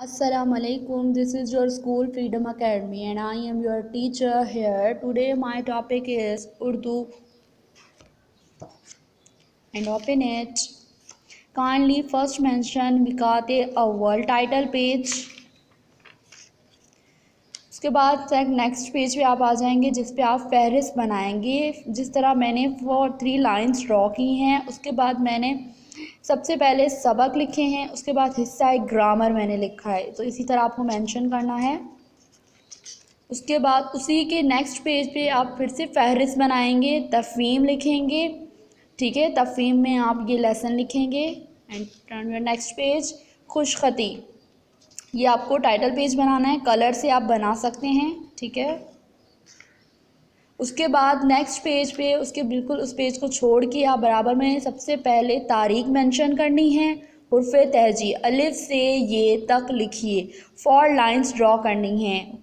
Assalamualaikum. This is your school Freedom Academy and I am your teacher here. Today my topic is Urdu and open it. Kindly first mention Mikate Awwal title page. उसके बाद next page पे आप आ जाएंगे जिस पे आप फहरिस्त बनाएंगे जिस तरह मैंने वो 3 लाइंस ड्रॉ की हैं। उसके बाद मैंने सबसे पहले सबक लिखे हैं, उसके बाद हिस्सा एक ग्रामर मैंने लिखा है, तो इसी तरह आपको मेंशन करना है। उसके बाद उसी के नेक्स्ट पेज पे आप फिर से फहरिस्त बनाएंगे, तफ़हीम लिखेंगे, ठीक है। तफ़हीम में आप ये लेसन लिखेंगे and turn your next page. खुशखती, ये आपको टाइटल पेज बनाना है, कलर से आप बना सकते हैं, ठीक है। उसके बाद नेक्स्ट पेज पे उसके बिल्कुल उस पेज को छोड़ के आप बराबर में सबसे पहले तारीख मेंशन करनी है, हुर्फ़े तहजी अलिफ से ये तक लिखिए, 4 लाइंस ड्रॉ करनी हैं।